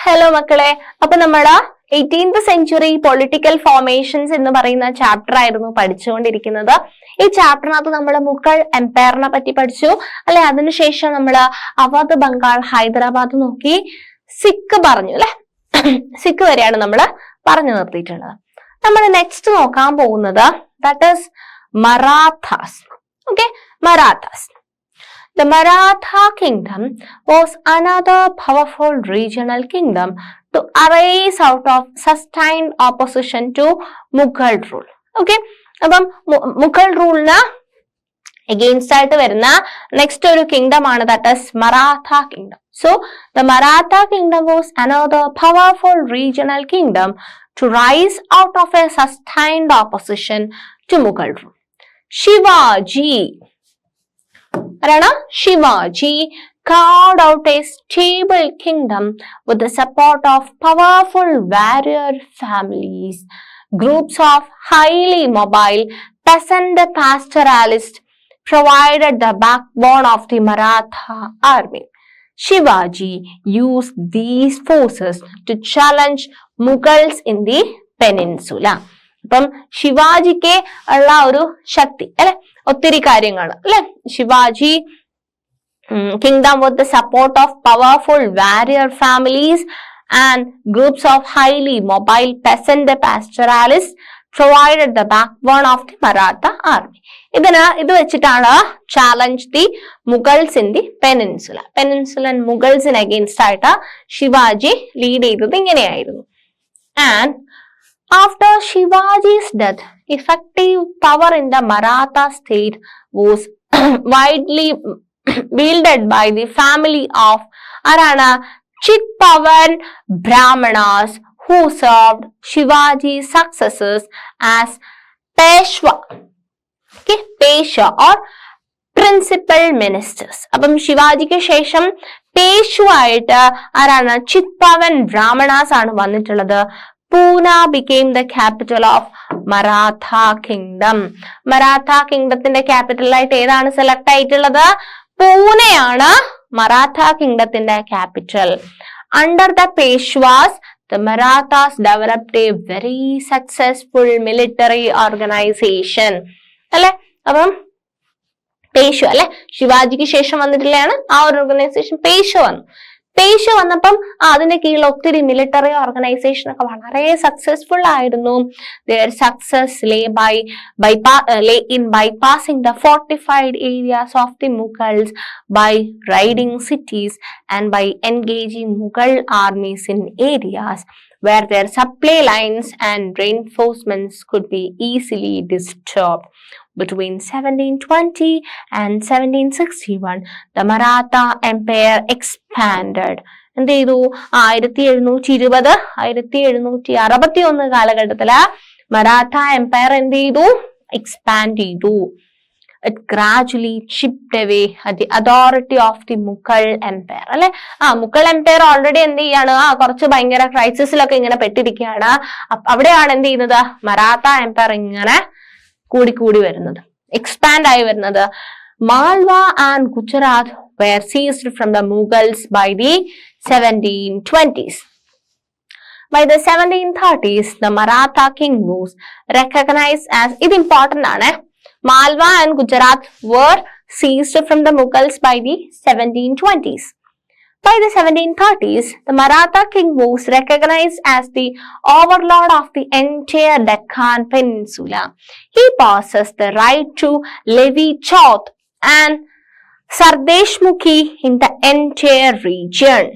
Hello മക്കളെ, അപ്പൊ നമ്മള് 18th century പൊളിറ്റിക്കൽ ഫോർമേഷൻസ് എന്ന് പറയുന്ന ചാപ്റ്റർ ആയിരുന്നു പഠിച്ചുകൊണ്ടിരിക്കുന്നത്. ഈ ചാപ്റ്ററിനകത്ത് നമ്മൾ മുഗൾ എംപയറിനെ പറ്റി പഠിച്ചു അല്ലെ. അതിനുശേഷം നമ്മൾ അവധ്, ബംഗാൾ, ഹൈദരാബാദ് നോക്കി, സിഖ് പറഞ്ഞു അല്ലെ. സിഖ് വരെയാണ് നമ്മൾ പറഞ്ഞു നിർത്തിയിട്ടുള്ളത്. നമ്മൾ നെക്സ്റ്റ് നോക്കാൻ പോകുന്നത് that is Marathas. Okay, Marathas. The Maratha kingdom was another powerful regional kingdom to arise out of sustained opposition to Mughal rule. Okay, അപ്പം മുഗൾ റൂളിന് against ആയിട്ട് വരുന്ന നെക്സ്റ്റ് ഒരു കിങ്ഡം ആണ് that is Maratha kingdom. So the Maratha kingdom was another powerful regional kingdom to rise out of a sustained opposition to Mughal rule. Shivaji carved out a stable kingdom with the support of powerful warrior families, groups of highly mobile peasant pastoralists provided the backbone of the Maratha army. Shivaji used these forces to challenge Mughals in the peninsula. അപ്പം ശിവാജിക്ക് ഉള്ള ഒരു ശക്തി അല്ലെ, ഒത്തിരി കാര്യങ്ങൾ അല്ലെ. Shivaji kingdom with the support of powerful warrior families and groups of highly mobile peasant pastoralists provided the backbone of the Maratha army. ഇത് വെച്ചിട്ടാണ് challenge the Mughals in the peninsula. Peninsulan Mughals-ന് against ആയിട്ട് ശിവാജി ലീഡ് ചെയ്തത് ഇങ്ങനെയായിരുന്നു. And after Shivaji's death, effective power in the Maratha state was widely wielded by the family of Chitpavan Brahmanas who served Shivaji's successors as Peshwa. Okay, Peshwa or principal ministers. അപ്പം ശിവാജിക്ക് ശേഷം പേഷ്വ ആയിട്ട് ചിത്പവൻ ബ്രാഹ്മണാസ് ആണ് വന്നിട്ടുള്ളത്. Pune became the capital of Maratha kingdom. Maratha kingdomത്തിന്റെ capital ആയിട്ട് ഏതാണ് select ആയിട്ടുള്ളത്? പൂനെയാണ് Maratha കിങ്ഡത്തിന്റെ capital. Under the Peshwas, the Marathas developed a very successful military organization. അല്ലെ, അപ്പം പേഷ്വ അല്ലെ, ശിവാജിക്ക് ശേഷം വന്നിട്ടുള്ളതാണ് ആ ഒരു ഓർഗനൈസേഷൻ. പേഷ്വ വന്നപ്പം അതിന്റെ കീഴിൽ ഒത്തിരി മിലിറ്ററി ഓർഗനൈസേഷൻ ഒക്കെ വളരെ സക്സസ്ഫുൾ ആയിരുന്നു. Their success lay in bypassing the fortified areas of the Mughals, by raiding cities and by engaging Mughal armies in areas where their supply lines and reinforcements could be easily disturbed. Between 1720 and 1761, the Maratha Empire expanded. എന്ത് ചെയ്തു? 1720 1761 കാലഘട്ടത്തില് Maratha Empire എന്ത് ചെയ്തു? Expand ചെയ്തു. It gradually chipped away at the authority of the Mughal Empire. അല്ലെ, Mughal Empire already എന്ത് ചെയ്യാണ്? കുറച്ച് ഭയങ്കര ക്രൈസിസിലൊക്കെ ഇങ്ങനെ പെട്ടിരിക്കുകയാണ്. അവിടെയാണ് എന്ത് ചെയ്യുന്നത്? മറാത്ത എംപയർ ഇങ്ങനെ കൂടി വരുന്നത്, എക്സ്പാൻഡ് ആയി വരുന്നത്. Malwa and Gujarat were seized from the Mughals by the 1720s. By the 1730s, the Maratha king was recognized as, ഇത് ഇമ്പോർട്ടന്റ് ആണ്, Malwa and Gujarat were seized from the Mughals by the 1720s. By the 1730s, the Maratha king was recognized as the overlord of the entire Deccan Peninsula. He possessed the right to levy chauth and sardeshmukhi in the entire region.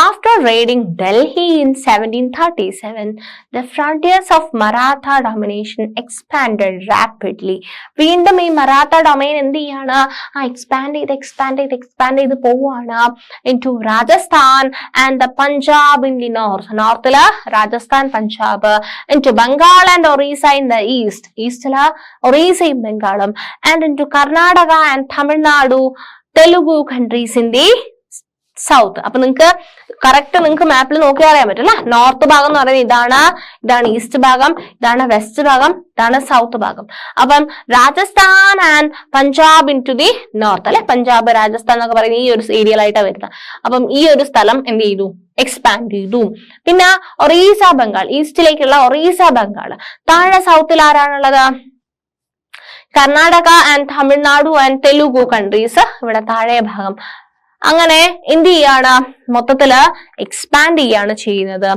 After raiding Delhi in 1737, the frontiers of Maratha domination expanded rapidly. വീണ്ടും ഈ Maratha domain എന്ത് ചെയ്യാണ്? Expand ചെയ്ത് പോവാണ് into Rajasthan and the Punjab in the north. നോർത്തില് Rajasthan, Punjab, into Bengal and Orissa in the east. ഈസ്റ്റില് ഒറീസയും ബംഗാളും, and into Karnataka and Tamil Nadu, Telugu countries in the south. അപ്പൊ നിങ്ങൾക്ക് correct നിങ്ങൾക്ക് മാപ്പിൽ നോക്കി അറിയാൻ പറ്റും അല്ലെ. നോർത്ത് ഭാഗം എന്ന് പറയുന്നത് ഇതാണ് ഈസ്റ്റ് ഭാഗം, ഇതാണ് വെസ്റ്റ് ഭാഗം, ഇതാണ് സൗത്ത് ഭാഗം. അപ്പം Rajasthan and Punjab into the north അല്ലെ. പഞ്ചാബ് രാജസ്ഥാൻ എന്നൊക്കെ പറയുന്നത് ഈ ഒരു ഏരിയയിലായിട്ടാണ് വരുന്നത്. അപ്പം ഈ ഒരു സ്ഥലം എന്ത് ചെയ്തു, എക്സ്പാൻഡ് ചെയ്തു. പിന്നെ ഒറീസ ബംഗാൾ, ഈസ്റ്റിലേക്കുള്ള ഒറീസ ബംഗാൾ. താഴെ സൗത്തിൽ ആരാണുള്ളത്? Karnataka and Tamil Nadu and Telugu countries ഇവിടെ താഴെ ഭാഗം. അങ്ങനെ എന്ത് ചെയ്യാണ്, മൊത്തത്തില് എക്സ്പാൻഡ് ചെയ്യാണ് ചെയ്യുന്നത്.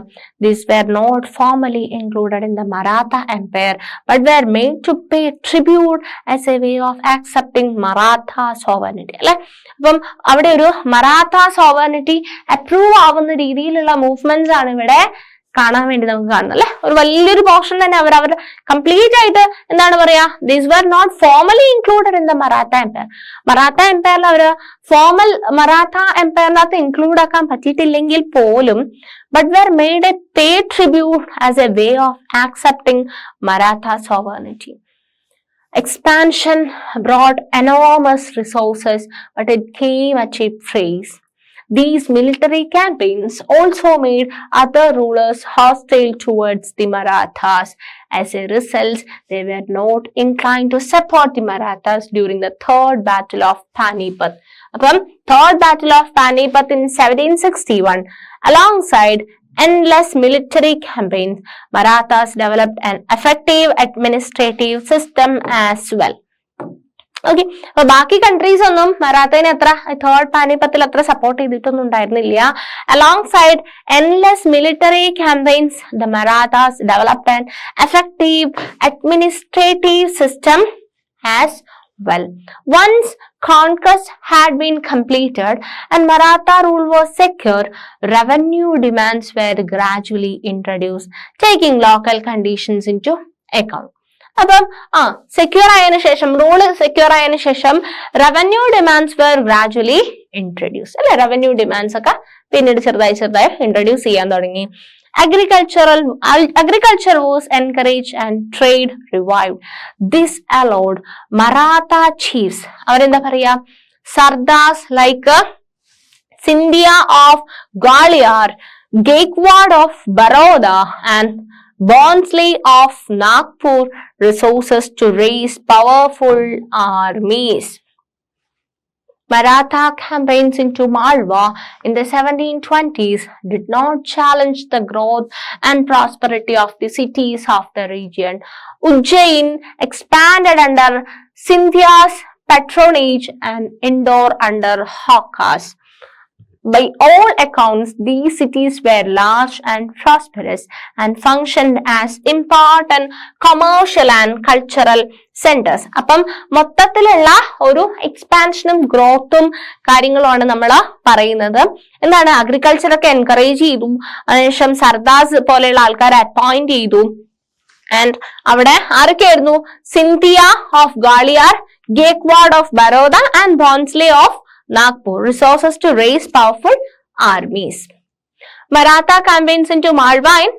These were not formally included in the Maratha Empire but were made to pay tribute as a way of accepting Maratha sovereignty അല്ലെ. അപ്പം അവിടെ ഒരു മറാത്ത സോവറിനിറ്റി അപ്രൂവ് ആവുന്ന രീതിയിലുള്ള മൂവ്മെന്റ്സ് ആണ് ഇവിടെ കാണാൻ വേണ്ടി നമുക്ക് കാണുന്നത് അല്ലെ. ഒരു വലിയൊരു പോർഷൻ തന്നെ അവർ കംപ്ലീറ്റ് ആയിട്ട് എന്താണ് പറയാ, these were not formally included in the Maratha empire. Maratha എംപയറിൽ അവര് ഫോർമൽ മറാത്ത എംപയറിനകത്ത് ഇൻക്ലൂഡ് ആക്കാൻ പറ്റിയിട്ടില്ലെങ്കിൽ പോലും but were made a pay tribute as a way of accepting Maratha sovereignty. Expansion brought enormous resources, but it came at cheap price. These military campaigns also made other rulers hostile towards the Marathas. As a result, they were not inclined to support the Marathas during the Third Battle of Panipat. Upon Third Battle of Panipat in 1761, alongside endless military campaigns, Marathas developed an effective administrative system as well. Okay, അപ്പൊ ബാക്കി countries ഒന്നും മറാത്തനെ അത്ര third പാനിപ്പത്തിൽ അത്ര support ചെയ്തിട്ടൊന്നും ഉണ്ടായിരുന്നില്ല. Along side endless military campaigns the Marathas developed an effective administrative system as well. Once conquest had been completed and Maratha rule was secure, revenue demands were gradually introduced, taking local conditions into account. അപ്പം secure ആയതിനു ശേഷം, rule secure ആയതിനു ശേഷം revenue demands were gradually introduce അല്ലെ. Revenue demands ഒക്കെ പിന്നീട് ചെറുതായി introduce ചെയ്യാൻ തുടങ്ങി. Agriculture was encouraged and trade revived. This allowed Maratha chiefs, അവരെന്താ പറയാ, sardars like Scindia of Gwalior, Gaekwad of Baroda and Barnsley of Nagpur resources to raise powerful armies. Maratha campaigns into Malwa in the 1720s did not challenge the growth and prosperity of the cities of the region. Ujjain expanded under Scindia's patronage and Indore under Hoka's. By all accounts, these cities were large and prosperous and functioned as important commercial and cultural centers. അപ്പം മൊത്തത്തിലുള്ള ഒരു എക്സ്പാൻഷനും ഗ്രോത്തും കാര്യങ്ങളുമാണ് നമ്മൾ പറയുന്നത്. എന്താണ്, agriculture ഒക്കെ encourage ചെയ്തു, അതിനുശേഷം സർദാസ് പോലെയുള്ള ആൾക്കാരെ അപ്പോയിന്റ് ചെയ്തു. ആൻഡ് അവിടെ ആരൊക്കെയായിരുന്നു? Scindia of Gwalior, Gaekwad of Baroda and Bhonsle of Nagpur, resources to raise powerful armies. Maratha campaigns into Malwa in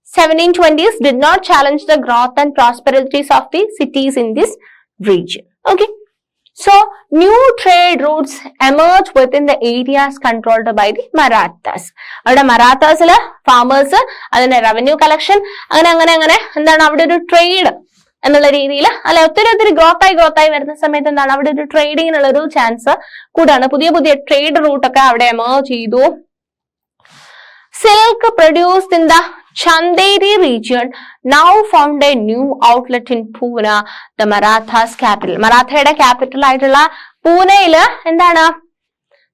1720s did not challenge the growth and prosperities of the cities in this region. Okay, so new trade routes emerged within the areas controlled by the Marathas. അവിടെ മറാത്താസില് farmers, അതിന്റെ revenue collection, അങ്ങനെ എന്താണ് അവിടെ ഒരു trade എന്നുള്ള രീതിയിൽ അല്ലെ ഒത്തിരി ഗ്രോത്തായി വരുന്ന സമയത്ത് എന്താണ് അവിടെ ഒരു ട്രേഡിങ്ങിനുള്ള ഒരു ചാൻസ് കൂടാണ്. പുതിയ ട്രേഡ് റൂട്ടൊക്കെ അവിടെ എമേർജ് ചെയ്തു. Silk produced in the Chanderi region now found a new outlet in Poona, the Marathas capital. മറാത്തയുടെ ക്യാപിറ്റൽ ആയിട്ടുള്ള പൂനെയില് എന്താണ്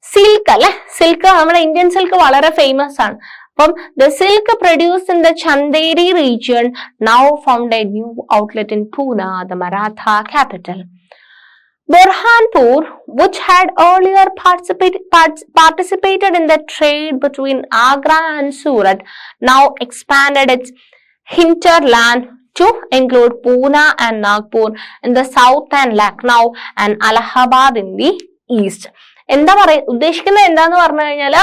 സിൽക്ക് അല്ലെ. സിൽക്ക്, നമ്മുടെ ഇന്ത്യൻ സിൽക്ക് വളരെ ഫേമസ് ആണ്. The silk produced in the Chanderi region now found a new outlet in Pune, the Maratha capital. Burhanpur, which had earlier participated in the trade between Agra and Surat, now expanded its hinterland to include Pune and Nagpur in the south and Lucknow and Allahabad in the east. എന്താ ഉദ്ദേശിക്കുന്നത് എന്താന്ന് പറഞ്ഞു കഴിഞ്ഞാല്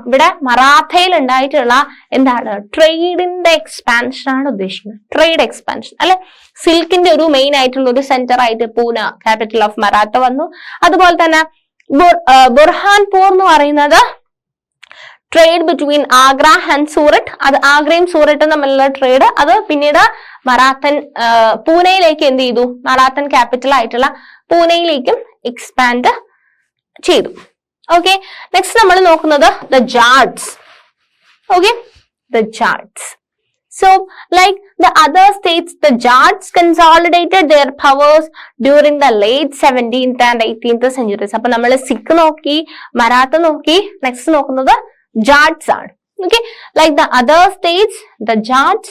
ഇവിടെ മറാത്തയിൽ ഉണ്ടായിട്ടുള്ള എന്താണ് ട്രേഡിന്റെ expansion ആണ് ഉദ്ദേശിക്കുന്നത്. ട്രേഡ് എക്സ്പാൻഷൻ അല്ലെ. സിൽക്കിന്റെ ഒരു മെയിൻ ആയിട്ടുള്ള ഒരു സെന്റർ ആയിട്ട് പൂന, ക്യാപിറ്റൽ ഓഫ് മറാത്ത വന്നു. അതുപോലെ തന്നെ ബുർഹാൻപൂർ എന്ന് പറയുന്നത് trade between Agra and Surat. അത് ആഗ്രയും സൂററ്റും തമ്മിലുള്ള ട്രേഡ് അത് പിന്നീട് മറാത്തൻ പൂനെയിലേക്ക് എന്ത് ചെയ്തു, മറാത്തൻ ക്യാപിറ്റൽ ആയിട്ടുള്ള പൂനെയിലേക്കും എക്സ്പാൻഡ് ചെയ്തു. ഓക്കെ, നെക്സ്റ്റ് നമ്മൾ നോക്കുന്നത് the Jats. Okay, the Jats. So, like the other states, the Jats consolidated their powers during the late 17th and 18th centuries. അപ്പൊ നമ്മൾ സിഖ് നോക്കി, മറാത്ത നോക്കി, നെക്സ്റ്റ് നോക്കുന്നത് Jats ആണ്. Okay, like the other states, the Jats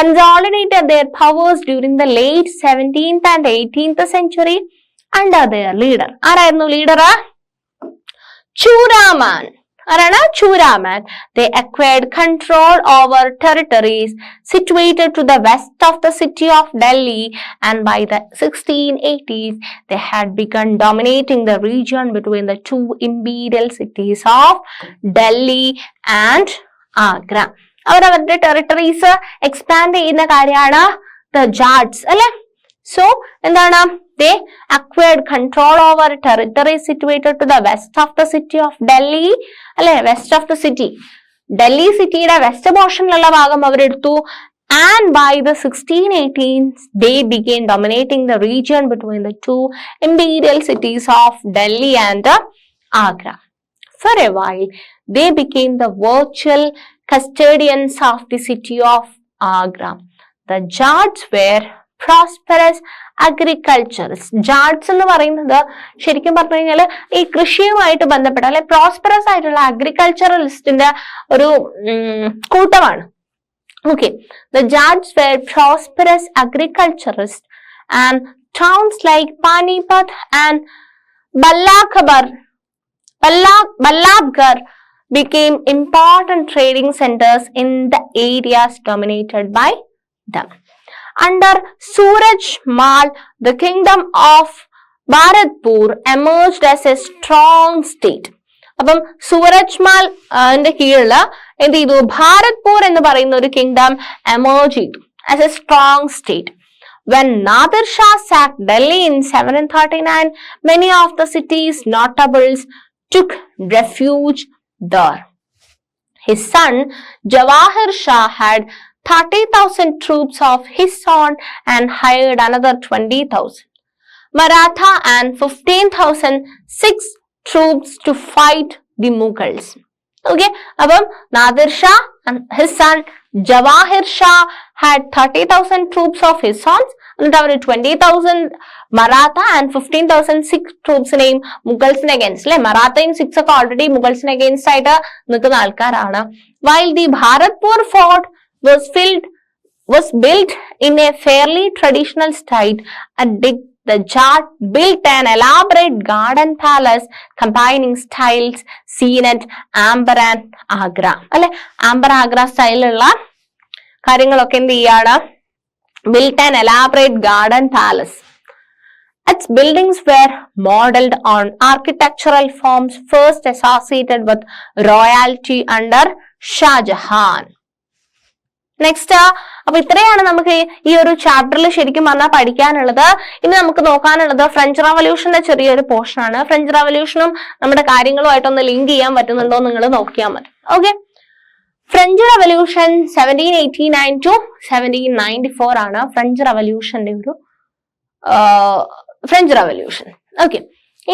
consolidated their powers during the late 17th and 18th century under their leader. ആരായിരുന്നു leader? Churaman. ആരാണ്? Churaman. They acquired control over territories situated to the west of the city of Delhi, and by the 1680s they had begun dominating the region between the two imperial cities of Delhi and Agra. അവരവരുടെ territories expand ചെയ്യുന്ന കാര്യമാണ് the ജാട്സ് അല്ലെ. So എന്താണ്? They acquired control over territory situated to the west of the city of Delhi. അല്ലെ, west of the city. Delhi സിറ്റിയുടെ west പോർഷനിലുള്ള ഭാഗം അവരെടുത്തു. And by the 1618s, they began dominating the region between the two imperial cities of Delhi and Agra. For a while, they became the virtual custodians of the city of Agra. The Jats were prosperous agriculturist. Jats എന്ന് പറയുന്നത് ശരിക്കും പറഞ്ഞു കഴിഞ്ഞാൽ ഈ കൃഷിയുമായിട്ട് ബന്ധപ്പെട്ട അല്ലെ prosperous ആയിട്ടുള്ള അഗ്രികൾച്ചറലിസ്റ്റിന്റെ ഒരു കൂട്ടമാണ്. Okay, the Jats were prosperous agriculturists, and towns like Panipat and Ballabgarh became important trading centers in the areas dominated by them. Under Suraj Mal, the kingdom of Bharatpur emerged as a strong state. അപ്പം സൂരജ് മാൽ കീഴിൽ എന്ത് ചെയ്തു? ഭാരത്പൂർ എന്ന് പറയുന്ന ഒരു kingdom emerge ചെയ്തു as A strong state. When Nadir Shah sacked Delhi in 739, many of the city's notables took refuge there. His son Jawahir Shah had 30,000 troops of his own and hired another 20,000 Maratha and 15,000 Sikh troops to fight the Mughals. Okay, അപ്പം Nadir Shah and his son Jawahir Shah had 30,000 troops of his sons, എന്നിട്ട് അവർ 20,000 Maratha and 15,000 Sikh ട്രൂപ്സിനെയും മുഗൾസിന് against അല്ലെ. മറാത്തയും Sikhs ഒക്കെ already മുഗൾസിന് against ആയിട്ട് നിൽക്കുന്ന ആൾക്കാരാണ്. While the Bharatpur fort was built in a fairly traditional style, the Jat built an elaborate garden palace combining styles seen at Amber and Agra. അല്ലെ, amber Agra സ്റ്റൈലുള്ള കാര്യങ്ങളൊക്കെ എന്ത് ചെയ്യാണ്? Built an elaborate garden palace. Its buildings were modeled on architectural forms first associated with royalty under Shah Jahan. Next, അപ്പൊ ഇത്രയാണ് നമുക്ക് ഈ ഒരു ചാപ്റ്ററിൽ ശരിക്കും പറഞ്ഞാൽ പഠിക്കാനുള്ളത്. ഇനി നമുക്ക് നോക്കാനുള്ളത് ഫ്രഞ്ച് റവല്യൂഷന്റെ ചെറിയൊരു പോർഷൻ ആണ്. ഫ്രഞ്ച് റവല്യൂഷനും നമ്മുടെ കാര്യങ്ങളുമായിട്ടൊന്ന് ലിങ്ക് ചെയ്യാൻ പറ്റുന്നുണ്ടോ നിങ്ങൾ നോക്കിയാൽ മതി. ഓക്കെ, ഫ്രഞ്ച് റവല്യൂഷൻ 1789 to 1794 ആണ് ഫ്രഞ്ച് റവല്യൂഷന്റെ ഒരു French revolution. Okay,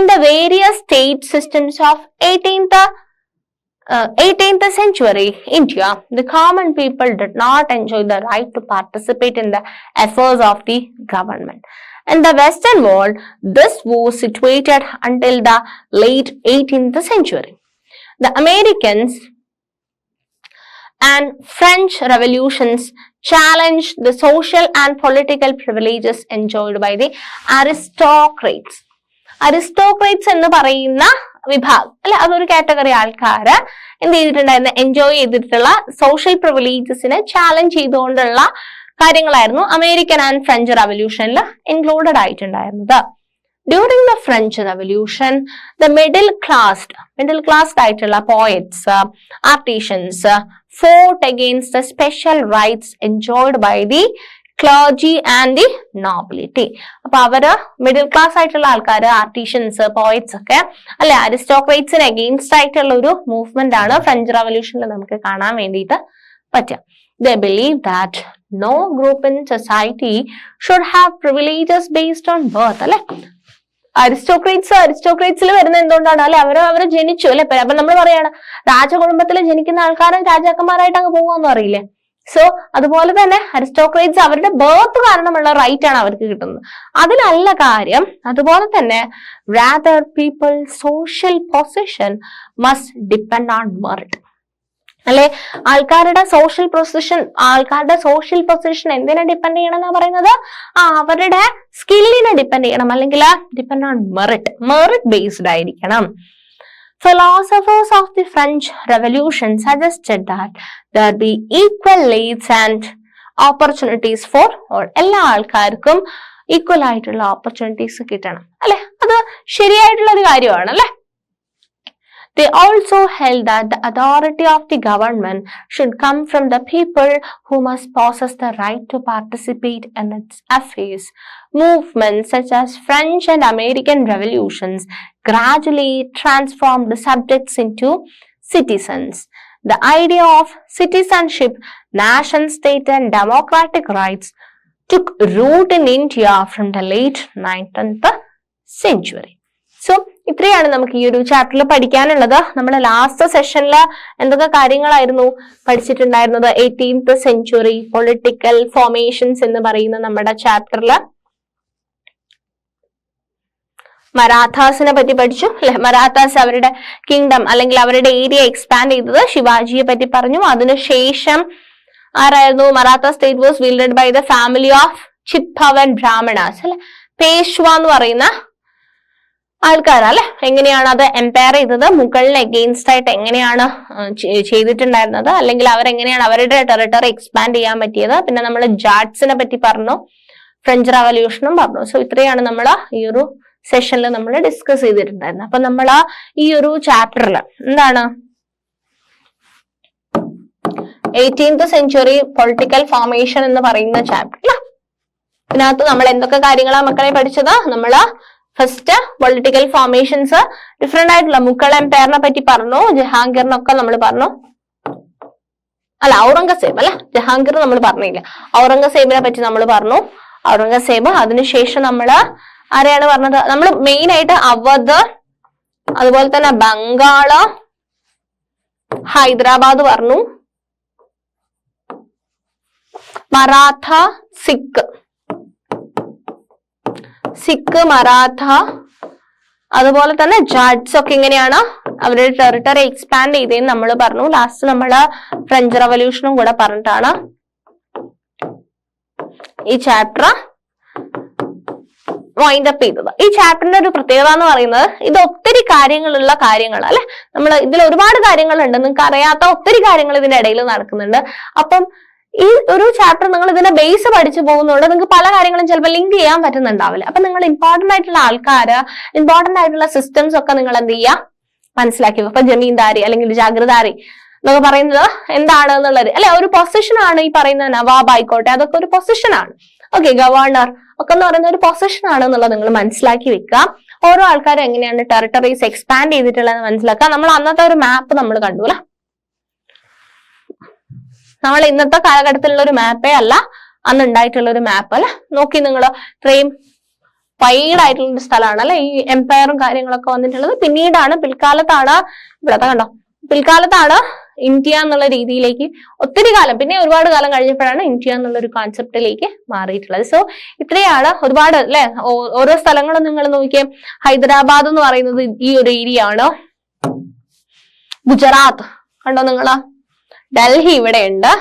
in the various state systems of 18th century India, the common people did not enjoy the right to participate in the affairs of the government. In the Western world, this was situated until the late 18th century. The Americans and French revolutions challenged the social and political privileges enjoyed by the aristocrats. Aristocrats എന്ന് പറയുന്ന വിഭാഗം അല്ലെ, അതൊരു category ആൾക്കാര് എന്ത് ചെയ്തിട്ടുണ്ടായിരുന്നു? Enjoy ചെയ്തിട്ടുള്ള social പ്രിവിലേജസിനെ challenge ചെയ്തുകൊണ്ടുള്ള കാര്യങ്ങളായിരുന്നു അമേരിക്കൻ ആൻഡ് ഫ്രഞ്ച് റവല്യൂഷനിൽ ഇൻക്ലൂഡഡ് ആയിട്ടുണ്ടായിരുന്നത്. During the French revolution, the middle classed ആയിട്ടുള്ള poets, artisans fought against the special rights enjoyed by the clergy and the nobility. അപ്പൊ അവര് മിഡിൽ ക്ലാസ് ആയിട്ടുള്ള ആൾക്കാർ, ആർട്ടിഷ്യൻസ്, പോയറ്റ്സ് ഒക്കെ അല്ലെ, അരിസ്റ്റോക്രേറ്റ്സിന് അഗെയിൻസ്റ്റ് ആയിട്ടുള്ള ഒരു മൂവ്മെന്റ് ആണ് ഫ്രഞ്ച് റവല്യൂഷനിൽ നമുക്ക് കാണാൻ വേണ്ടിയിട്ട് പറ്റുക. They believe that no group in society should have privileges based on birth. അല്ലെ, അരിസ്റ്റോക്രേറ്റ്സിൽ വരുന്ന എന്തുകൊണ്ടാണ് അല്ലെ, അവര് ജനിച്ചു അല്ലെ. അപ്പൊ നമ്മൾ പറയാണ് രാജകുടുംബത്തിൽ ജനിക്കുന്ന ആൾക്കാരും രാജാക്കന്മാരായിട്ട് അങ്ങ് പോവാന്ന് അറിയില്ലേ. സോ അതുപോലെ തന്നെ അരിസ്റ്റോക്രേറ്റ്സ് അവരുടെ ബർത്ത് കാരണമുള്ള റൈറ്റ് ആണ് അവർക്ക് കിട്ടുന്നത്, അതിലല്ല കാര്യം. അതുപോലെ തന്നെ rather people's social position must depend on merit. അല്ലെ, ആൾക്കാരുടെ സോഷ്യൽ പൊസിഷൻ എന്തിനെ ഡിപ്പെൻഡ് ചെയ്യണം എന്നാ പറയുന്നത്? അവരുടെ സ്കില്ലിനെ ഡിപ്പെൻഡ് ചെയ്യണം, അല്ലെങ്കിൽ ഡിപ്പെൻഡ് ഓൺ മെറിറ്റ് ബേസ്ഡ് ആയിരിക്കണം. Philosophers of the French Revolution suggested that there be equal rights and opportunities for all. എല്ലാ ആൾക്കാർക്കും ഈക്വൽ ആയിട്ടുള്ള ഓപ്പർച്യൂണിറ്റീസ് കിട്ടണം അല്ലെ, അത് ശരിയായിട്ടുള്ള ഒരു കാര്യമാണ് അല്ലെ. They also held that the authority of the government should come from the people, who must possess the right to participate in its affairs. Movements such as French and American revolutions gradually transformed the subjects into citizens. The idea of citizenship, nation state and democratic rights took root in India from the late 19th century. So ഇത്രയാണ് നമുക്ക് ഈ ഒരു ചാപ്റ്ററിൽ പഠിക്കാനുള്ളത്. നമ്മൾ last സെഷനിൽ എന്തൊക്കെ കാര്യങ്ങളായിരുന്നു പഠിച്ചിട്ടുണ്ടായിരുന്നത്? 18th സെഞ്ചുറി പൊളിറ്റിക്കൽ ഫോർമേഷൻസ് എന്ന് പറയുന്ന നമ്മുടെ ചാപ്റ്ററിൽ മറാത്താസിനെ പറ്റി പഠിച്ചു അല്ലെ. മറാത്താസ് അവരുടെ കിങ്ഡം അല്ലെങ്കിൽ അവരുടെ ഏരിയ എക്സ്പാൻഡ് ചെയ്തത്, ശിവാജിയെ പറ്റി പറഞ്ഞു. അതിനുശേഷം ആരായിരുന്നു? Maratha state was wielded by the family of Chitpavan Brahmanas അല്ലെ. പേഷ്വ എന്ന് പറയുന്ന ആൾക്കാരല്ലേ. എങ്ങനെയാണ് അത് എംപയർ ചെയ്തത്? മുഗളിന് എഗെയിൻസ്റ്റ് ആയിട്ട് എങ്ങനെയാണ് ചെയ്തിട്ടുണ്ടായിരുന്നത്, അല്ലെങ്കിൽ അവരെങ്ങനെയാണ് അവരുടെ ടെറിട്ടറി എക്സ്പാൻഡ് ചെയ്യാൻ പറ്റിയത്. പിന്നെ നമ്മൾ ജാട്സിനെ പറ്റി പറഞ്ഞു, ഫ്രഞ്ച് റവല്യൂഷനും പറഞ്ഞു. സോ ഇത്രയാണ് നമ്മൾ ഈ ഒരു സെഷനിൽ നമ്മൾ ഡിസ്കസ് ചെയ്തിട്ടുണ്ടായിരുന്നത്. അപ്പൊ നമ്മൾ ഈ ഒരു ചാപ്റ്ററിൽ എന്താണ് 18th സെഞ്ചുറി പൊളിറ്റിക്കൽ ഫോർമേഷൻ എന്ന് പറയുന്ന ചാപ്റ്ററിൽ ഇതിനകത്ത് നമ്മൾ എന്തൊക്കെ കാര്യങ്ങളാണ് മക്കളെ പഠിച്ചത്? നമ്മള് ഫസ്റ്റ് പൊളിറ്റിക്കൽ ഫോർമേഷൻസ്, ഡിഫറെന്റ് ആയിട്ടുള്ള മുഗൾ എംപയറിനെ പറ്റി പറഞ്ഞു, ജഹാംഗീറിനൊക്കെ നമ്മൾ പറഞ്ഞു അല്ല, ഔറംഗസേബ് അല്ലെ, ജഹാംഗീർ നമ്മൾ പറഞ്ഞില്ല. ഔറംഗസേബിനെ പറ്റി നമ്മൾ പറഞ്ഞു, ഔറംഗസേബ്. അതിനുശേഷം നമ്മൾ ആരെയാണ് പറഞ്ഞത്? നമ്മൾ മെയിൻ ആയിട്ട് അവധ്, അതുപോലെ തന്നെ ബംഗാള്, ഹൈദരാബാദ് പറഞ്ഞു, മറാത്ത, സിഖ്, മറാത്ത, അതുപോലെ തന്നെ ജാട്സ് ഒക്കെ എങ്ങനെയാണ് അവരുടെ ടെറിട്ടറി എക്സ്പാൻഡ് ചെയ്തതെന്ന് നമ്മൾ പറഞ്ഞു. ലാസ്റ്റ് നമ്മള് ഫ്രഞ്ച് റവല്യൂഷനും കൂടെ പറഞ്ഞിട്ടാണ് ഈ ചാപ്റ്റർ വൈൻഡ് അപ്പ് ചെയ്തത്. ഈ ചാപ്റ്ററിന്റെ ഒരു പ്രത്യേകത എന്ന് പറയുന്നത് ഇത് ഒത്തിരി കാര്യങ്ങളുള്ള കാര്യങ്ങൾ അല്ലെ. നമ്മൾ ഇതിൽ ഒരുപാട് കാര്യങ്ങളുണ്ട്, നിങ്ങൾക്ക് അറിയാത്ത ഒത്തിരി കാര്യങ്ങൾ ഇതിന്റെ ഇടയിൽ നടക്കുന്നുണ്ട്. അപ്പം ഈ ഒരു ചാപ്റ്റർ നിങ്ങൾ ഇതിന്റെ ബേസ് പഠിച്ചു പോകുന്നതുകൊണ്ട് നിങ്ങൾക്ക് പല കാര്യങ്ങളും ചിലപ്പോൾ ലിങ്ക് ചെയ്യാൻ പറ്റുന്നുണ്ടാവില്ല. അപ്പൊ നിങ്ങൾ ഇമ്പോർട്ടന്റ് ആയിട്ടുള്ള ആൾക്കാര്, ഇമ്പോർട്ടന്റ് ആയിട്ടുള്ള സിസ്റ്റംസ് ഒക്കെ നിങ്ങൾ എന്ത് ചെയ്യുക, മനസ്സിലാക്കി. അപ്പൊ ജമീന്ദാരി അല്ലെങ്കിൽ ജാഗ്രതാരി എന്നൊക്കെ പറയുന്നത് എന്താണ് എന്നുള്ളത് അല്ലെ, ഒരു പൊസിഷൻ ആണ്. ഈ പറയുന്ന നവാബ് ആയിക്കോട്ടെ, അതൊക്കെ ഒരു പൊസിഷൻ ആണ്. ഓക്കെ, ഗവർണർ ഒക്കെ എന്ന് പറയുന്ന ഒരു പൊസിഷൻ ആണ് എന്നുള്ളത് നിങ്ങൾ മനസ്സിലാക്കി വെക്കുക. ഓരോ ആൾക്കാരും എങ്ങനെയാണ് ടെറിട്ടറീസ് എക്സ്പാൻഡ് ചെയ്തിട്ടുള്ളതെന്ന് മനസ്സിലാക്കുക. നമ്മൾ അന്നത്തെ ഒരു മാപ്പ് നമ്മൾ കണ്ടു അല്ലെ, നമ്മൾ ഇന്നത്തെ കാലഘട്ടത്തിലുള്ള ഒരു മാപ്പേ അല്ല, അന്ന് ഉണ്ടായിട്ടുള്ള ഒരു മാപ്പ് അല്ലെ. നോക്കി നിങ്ങൾ, ഇത്രയും വൈഡ് ആയിട്ടുള്ള ഒരു സ്ഥലമാണ് അല്ലെ ഈ എംപയറും കാര്യങ്ങളൊക്കെ വന്നിട്ടുള്ളത്. പിന്നീടാണ്, പിൽക്കാലത്താണ്, ഇവിടത്തെ കണ്ടോ, പിൽക്കാലത്താണ് ഇന്ത്യ എന്നുള്ള രീതിയിലേക്ക് ഒത്തിരി കാലം, പിന്നെ ഒരുപാട് കാലം കഴിഞ്ഞപ്പോഴാണ് ഇന്ത്യ എന്നുള്ള ഒരു കോൺസെപ്റ്റിലേക്ക് മാറിയിട്ടുള്ളത്. സോ ഇത്രയാണ് ഒരുപാട് അല്ലെ. ഓരോ സ്ഥലങ്ങളും നിങ്ങൾ നോക്കിയേ. ഹൈദരാബാദ് എന്ന് പറയുന്നത് ഈ ഒരു ഏരിയ ആണ്. ഗുജറാത്ത് കണ്ടോ നിങ്ങള്, ഡൽഹി ഇവിടെ ഉണ്ട്,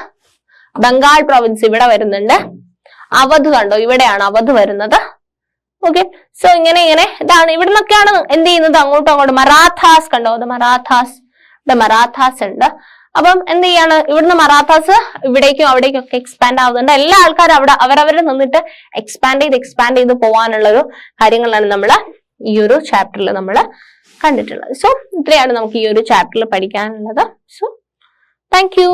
ബംഗാൾ പ്രൊവിൻസ് ഇവിടെ വരുന്നുണ്ട്, അവധ് കണ്ടോ ഇവിടെയാണ് അവധ് വരുന്നത്. ഓക്കെ, സോ ഇങ്ങനെ ഇതാണ്. ഇവിടെ നിന്നൊക്കെയാണ് എന്ത് ചെയ്യുന്നത്, അങ്ങോട്ടും അങ്ങോട്ടും. മറാത്താസ് കണ്ടോ, അത് മറാത്താസ്, ഇവിടെ മറാത്താസ് ഉണ്ട്. അപ്പം എന്ത് ചെയ്യാണ്, ഇവിടുന്ന് മറാത്താസ് ഇവിടേക്കും അവിടേക്കും ഒക്കെ എക്സ്പാൻഡ് ആവുന്നുണ്ട്. എല്ലാ ആൾക്കാരും അവിടെ അവരവരെ നിന്നിട്ട് എക്സ്പാൻഡ് ചെയ്ത് പോകാനുള്ളൊരു കാര്യങ്ങളാണ് നമ്മൾ ഈ ഒരു ചാപ്റ്ററിൽ നമ്മൾ കണ്ടിട്ടുള്ളത്. സോ ഇത്രയാണ് നമുക്ക് ഈ ഒരു ചാപ്റ്ററിൽ പഠിക്കാനുള്ളത്. So thank you.